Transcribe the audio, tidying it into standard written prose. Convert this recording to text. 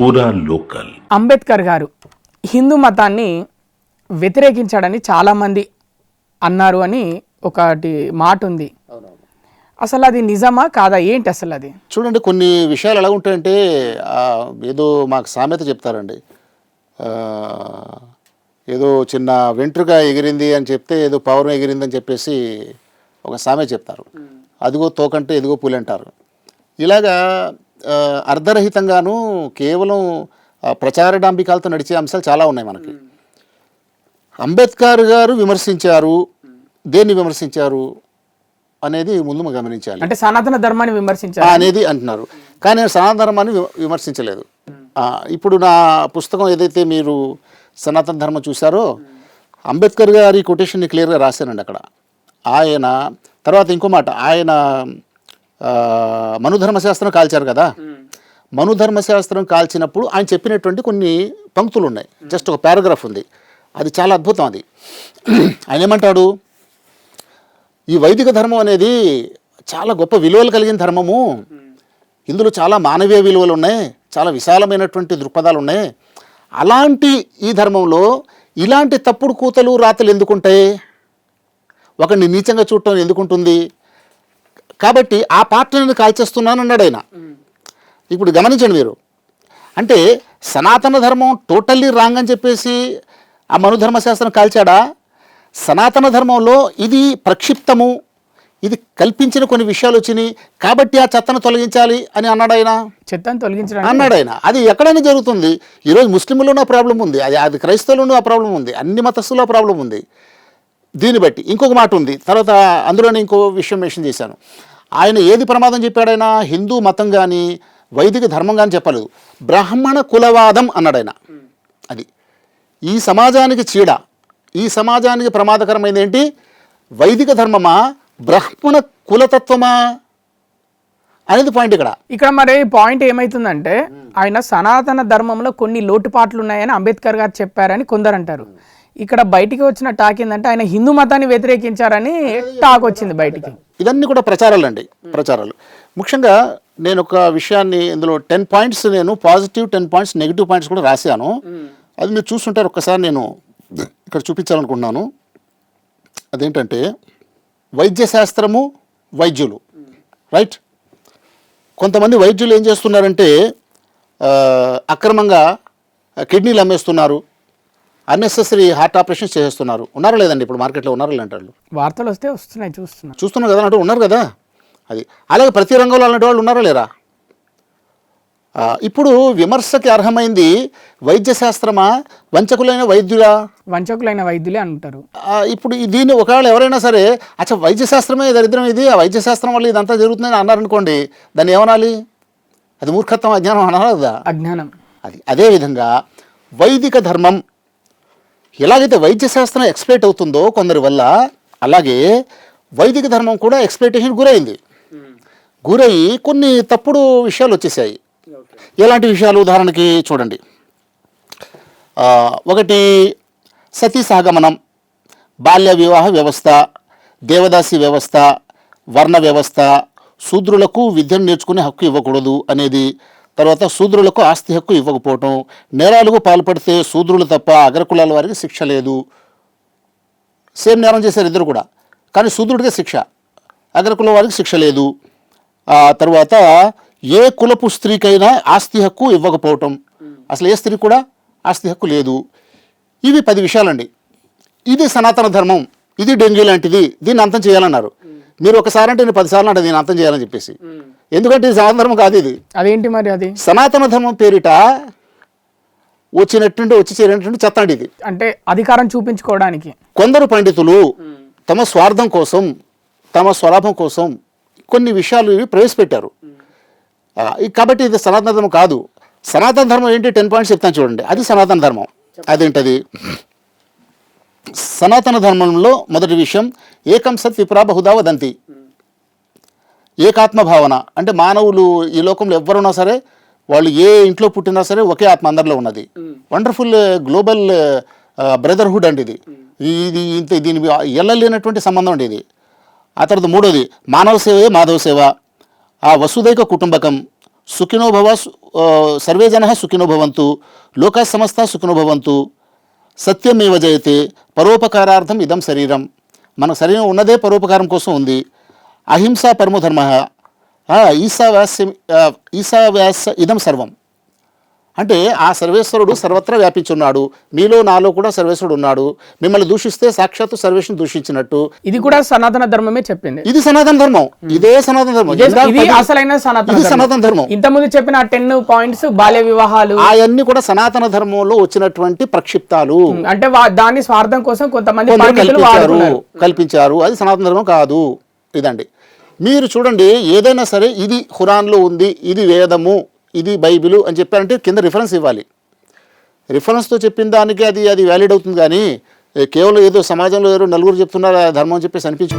పూరా లోకల్. అంబేద్కర్ గారు హిందూ మతాన్ని వ్యతిరేకించాడని చాలామంది అన్నారు అని ఒకటి మాట ఉంది. అసలు అది నిజమా కాదా, ఏంటి అసలు అది? చూడండి, కొన్ని విషయాలు ఎలా ఉంటాయంటే ఏదో మాకు సామెత చెప్తారండి. ఏదో చిన్న వెంట్రుక ఎగిరింది అని చెప్తే ఏదో పౌరం ఎగిరింది అని చెప్పేసి ఒక సామెత చెప్తారు. అదిగో తోకంటే ఎదిగో పులి అంటారు. ఇలాగా అర్ధరహితంగాను కేవలం ప్రచార డాంబికాలతో నడిచే అంశాలు చాలా ఉన్నాయి మనకి. అంబేద్కర్ గారు విమర్శించారు, దేన్ని విమర్శించారు అనేది ముందు మనం గమనించాలి. అంటే సనాతన ధర్మాన్ని విమర్శించారు అనేది అంటున్నారు, కానీ నేను సనాతన ధర్మాన్ని విమర్శించలేదు. ఇప్పుడు నా పుస్తకం ఏదైతే మీరు సనాతన ధర్మం చూసారో, అంబేద్కర్ గారి కొటేషన్ని క్లియర్గా రాశానండి అక్కడ. ఆయన తర్వాత ఇంకో మాట, ఆయన మనుధర్మశాస్త్రం కాల్చారు కదా, మనుధర్మశాస్త్రం కాల్చినప్పుడు ఆయన చెప్పినటువంటి కొన్ని పంక్తులు ఉన్నాయి. జస్ట్ ఒక పారాగ్రాఫ్ ఉంది, అది చాలా అద్భుతం. అది ఆయన ఏమంటాడు, ఈ వైదిక ధర్మం అనేది చాలా గొప్ప విలువలు కలిగిన ధర్మము, ఇందులో చాలా మానవీయ విలువలు ఉన్నాయి, చాలా విశాలమైనటువంటి దృక్పథాలు ఉన్నాయి. అలాంటి ఈ ధర్మంలో ఇలాంటి తప్పుడు కూతలు రాతలు ఎందుకుంటాయి, ఒకరిని నీచంగా చూడటం ఎందుకుంటుంది, కాబట్టి ఆ పార్టీని కాల్చేస్తున్నాను అన్నాడు ఆయన. ఇప్పుడు గమనించండి మీరు, అంటే సనాతన ధర్మం టోటల్లీ రాంగ్ అని చెప్పేసి ఆ మనుధర్మశాస్త్రం కాల్చాడా? సనాతన ధర్మంలో ఇది ప్రక్షిప్తము, ఇది కల్పించిన కొన్ని విషయాలు వచ్చినాయి కాబట్టి ఆ చెత్తను తొలగించాలి అని అన్నాడు ఆయన. చెత్తను తొలగించడం అన్నాడు ఆయన. అది ఎక్కడైనా జరుగుతుంది. ఈరోజు ముస్లింలలో ప్రాబ్లం ఉంది, అది క్రైస్తవులను ఆ ప్రాబ్లం ఉంది, అన్ని మతస్థుల్లో ప్రాబ్లం ఉంది. దీన్ని బట్టి ఇంకొక మాట ఉంది, తర్వాత అందులోనే ఇంకో విషయం మెన్షన్ చేశాను. ఆయన ఏది ప్రమాదం చెప్పాడు? ఆయన హిందూ మతం కానీ వైదిక ధర్మం కానీ చెప్పలేదు, బ్రాహ్మణ కులవాదం అన్నాడు ఆయన. అది ఈ సమాజానికి చీడ, ఈ సమాజానికి ప్రమాదకరమైనది ఏంటి, వైదిక ధర్మమా బ్రాహ్మణ కులతత్వమా అనేది పాయింట్ ఇక్కడ. మరి పాయింట్ ఏమవుతుందంటే, ఆయన సనాతన ధర్మంలో కొన్ని లోటుపాట్లు ఉన్నాయని అంబేద్కర్ గారు చెప్పారని కొందరు అంటారు. ఇక్కడ బయటికి వచ్చిన టాక్ ఏంటంటే ఆయన హిందూ మతాన్ని వ్యతిరేకించారని టాక్ వచ్చింది బయటికి. ఇవన్నీ కూడా ప్రచారాలు అండి, ప్రచారాలు. ముఖ్యంగా నేను ఒక విషయాన్ని ఇందులో 10 పాయింట్స్, నేను పాజిటివ్ 10 పాయింట్స్, నెగిటివ్ పాయింట్స్ కూడా రాశాను. అది మీరు చూస్తుంటారు. ఒక్కసారి నేను ఇక్కడ చూపించాలనుకుంటున్నాను. అదేంటంటే వైద్య శాస్త్రము, వైద్యులు, రైట్. కొంతమంది వైద్యులు ఏం చేస్తున్నారంటే అక్రమంగా కిడ్నీలు అమ్మేస్తున్నారు, అన్నెసెసరీ హార్ట్ ఆపరేషన్స్ చేసేస్తున్నారు. ఉన్నారా లేదండి ఇప్పుడు మార్కెట్లో? ఉన్నారా లేదంటారు, వార్తలు వస్తే వస్తున్నాయి, చూస్తున్నారు కదా, అంటూ ఉన్నారు కదా. అది అలాగే ప్రతి రంగంలో అలాంటి వాళ్ళు ఉన్నారా లేరా? ఇప్పుడు విమర్శకి అర్హమైంది వైద్య శాస్త్రమా, వంచకులైన వైద్యులా? వంచకులైన వైద్యులే అంటారు. ఇప్పుడు దీన్ని ఒకవేళ ఎవరైనా సరే అచ్చా వైద్య శాస్త్రమే దరిద్రం, ఇది ఆ వైద్య శాస్త్రం వల్ల ఇదంతా జరుగుతుందని అన్నారనుకోండి, దాన్ని ఏమనాలి? అది మూర్ఖత్వం, అజ్ఞానం అనాలి కదా, అజ్ఞానం. అది అదేవిధంగా వైదిక ధర్మం ఎలాగైతే వైద్య శాస్త్రం ఎక్స్ప్లైట్ అవుతుందో కొందరి వల్ల, అలాగే వైదిక ధర్మం కూడా ఎక్స్ప్లైటేషన్ గురయ్యి కొన్ని తప్పుడు విషయాలు వచ్చేసాయి. ఎలాంటి విషయాలు? ఉదాహరణకి చూడండి, ఒకటి సతీ సహగమనం, బాల్య వివాహ వ్యవస్థ, దేవదాసి వ్యవస్థ, వర్ణ వ్యవస్థ, శూద్రులకు విద్యను నేర్చుకునే హక్కు ఇవ్వకూడదు అనేది, తర్వాత శూద్రులకు ఆస్తి హక్కు ఇవ్వకపోవటం, నేరాలకు పాల్పడితే శూద్రులు తప్ప అగ్రకులాల వారికి శిక్ష లేదు. సేమ్ నేరం చేశారు ఇద్దరు కూడా, కానీ శూద్రుడికే శిక్ష, అగ్రకుల వారికి శిక్ష లేదు. తర్వాత ఏ కులపు స్త్రీకైనా ఆస్తి హక్కు ఇవ్వకపోవటం, అసలు ఏ స్త్రీ కూడా ఆస్తి హక్కు లేదు. ఇవి 10 విషయాలండి. ఇది సనాతన ధర్మం, ఇది డెంగ్యూ లాంటిది, దీన్ని అంతం చేయాలన్నారు. మీరు ఒకసారి అంటే నేను 10 సార్లు అంటే దీన్ని అంతం చేయాలని చెప్పేసి, ఎందుకంటే ఇది సనాతన ధర్మం కాదు. ఇది అదేంటి మరి? అది సనాతన ధర్మం పేరిట వచ్చినట్టుండి వచ్చి చేరినట్టుండి చెత్తండి ఇది. అంటే అధికారం చూపించుకోవడానికి కొందరు పండితులు తమ స్వార్థం కోసం, తమ స్వలాభం కోసం కొన్ని విషయాలు ఇవి ప్రవేశపెట్టారు. కాబట్టి ఇది సనాతన ధర్మం కాదు. సనాతన ధర్మం ఏంటి? 10 పాయింట్స్ చెప్తాను చూడండి. అది సనాతన ధర్మం. అదేంటది? సనాతన ధర్మంలో మొదటి విషయం, ఏకం సత్ విప్రా బహుధా వదంతి. ఏకాత్మ భావన అంటే మానవులు ఈ లోకంలో ఎవరున్నా సరే, వాళ్ళు ఏ ఇంట్లో పుట్టినా సరే ఒకే ఆత్మ అందరిలో ఉన్నది. వండర్ఫుల్ గ్లోబల్ బ్రదర్హుడ్ అండి ఇది. దీని ఎల్లలేనటువంటి సంబంధం అండి ఇది. ఆ తర్వాత మూడోది మానవ సేవే మాధవ సేవ, ఆ వసుదైక కుటుంబకం, సుఖినో భవ సర్వే జనః సుఖినో భవంతు లోకా సమస్త సుఖినో భవంతు సత్యమేవ జయతే పరోపకారార్థం ఇదం శరీరం. మన శరీరం ఉన్నదే పరోపకారం కోసం ఉంది. అహింసా పరమో ధర్మ ఈశావాస్య ఇదం సర్వం. అంటే ఆ సర్వేశ్వరుడు సర్వత్రా వ్యాపించున్నాడు. మీలో నాలో కూడా సర్వేశ్వరుడు ఉన్నాడు. మిమ్మల్ని దూషిస్తే సాక్షాత్తు సర్వేశ్వరుని దూషించినట్టు. ఇది కూడా సనాతన ధర్మమే చెప్పింది. ఇది సనాతన ధర్మం. ఇదే సనాతన ధర్మం. ఇది అసలైన ఇది సనాతన ధర్మం. ఇంతకుముందు చెప్పిన 10 పాయింట్స్ బాల్య వివాహాలు అవన్నీ కూడా సనాతన ధర్మంలో వచ్చినటువంటి ప్రక్షిప్తాలు. అంటే దాని స్వార్థం కోసం కొంతమంది కల్పించారు. అది సనాతన ధర్మం కాదు. ఇదండి మీరు చూడండి, ఏదైనా సరే ఇది ఖురాన్లో ఉంది, ఇది వేదము, ఇది బైబిలు అని చెప్పారంటే కింద రిఫరెన్స్ ఇవ్వాలి. రిఫరెన్స్తో చెప్పిన దానికి అది వ్యాలిడ్ అవుతుంది. కానీ కేవలం ఏదో సమాజంలో ఏదో నలుగురు చెప్తున్నారు ధర్మం అని చెప్పేసి అనిపించు.